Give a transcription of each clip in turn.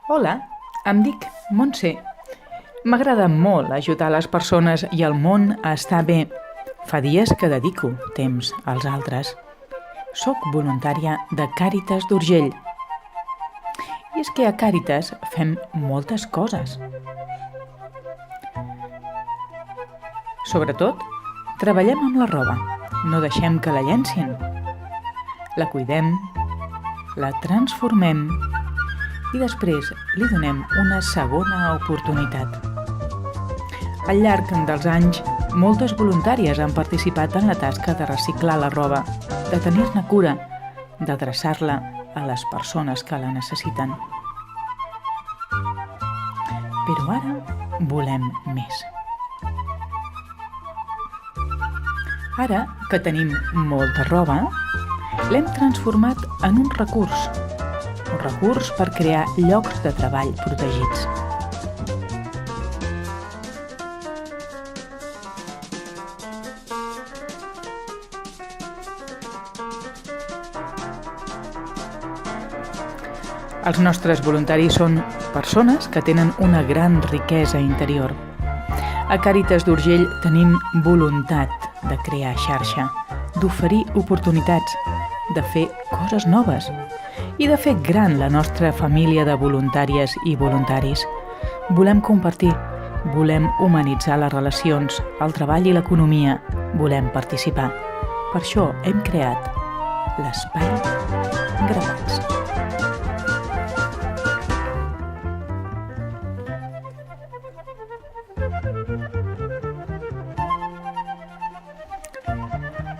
Hola, em dic Montse. M'agrada molt ajudar les persones i el món a estar bé. Fa dies que dedico temps als altres. Soc voluntària de Càritas d'Urgell. I és que a Càritas fem moltes coses. Sobretot, treballem amb la roba. No deixem que la llencin. La cuidem, la transformem i després li donem una segona oportunitat. Al llarg dels anys, moltes voluntàries han participat en la tasca de reciclar la roba, de tenir-ne cura, d'adreçar-la a les persones que la necessiten. Però ara volem més. Ara que tenim molta roba, l'hem transformat en un recurs per crear llocs de treball protegits. Els nostres voluntaris són persones que tenen una gran riquesa interior. A Càritas d'Urgell tenim voluntat de crear xarxa, d'oferir oportunitats, de fer coses noves i de fer gran la nostra família de voluntàries i voluntaris. Volem compartir, volem humanitzar les relacions, el treball i l'economia, volem participar. Per això hem creat l'Espai Gravats.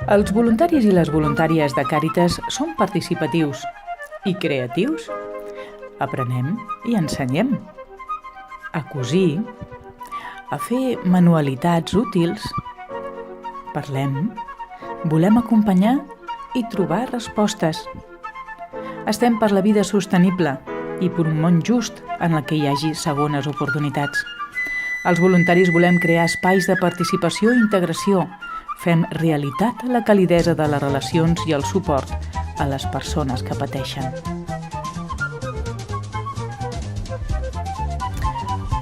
Els voluntaris i les voluntàries de Càritas són participatius i creatius. Aprenem i ensenyem a cosir, a fer manualitats útils. Parlem, volem acompanyar i trobar respostes. Estem per la vida sostenible i per un món just en el que hi hagi segones oportunitats. Els voluntaris volem crear espais de participació i integració. Fem realitat la calidesa de les relacions i el suport a les persones que pateixen.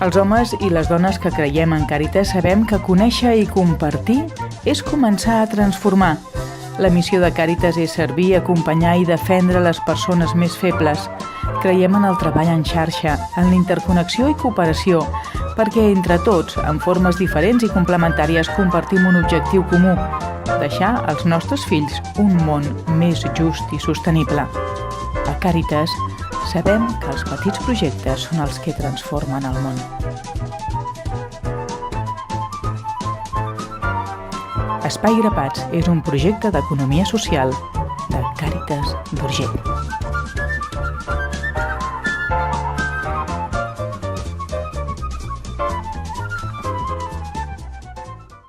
Els homes i les dones que creiem en Càritas sabem que conèixer i compartir és començar a transformar. La missió de Càritas és servir, acompanyar i defendre les persones més febles. Creiem en el treball en xarxa, en la interconnexió i cooperació, perquè entre tots, en formes diferents i complementàries, compartim un objectiu comú: deixar als nostres fills un món més just i sostenible. A Càritas sabem que els petits projectes són els que transformen el món. Espai Grapats és un projecte d'economia social de Càritas d'Urgell.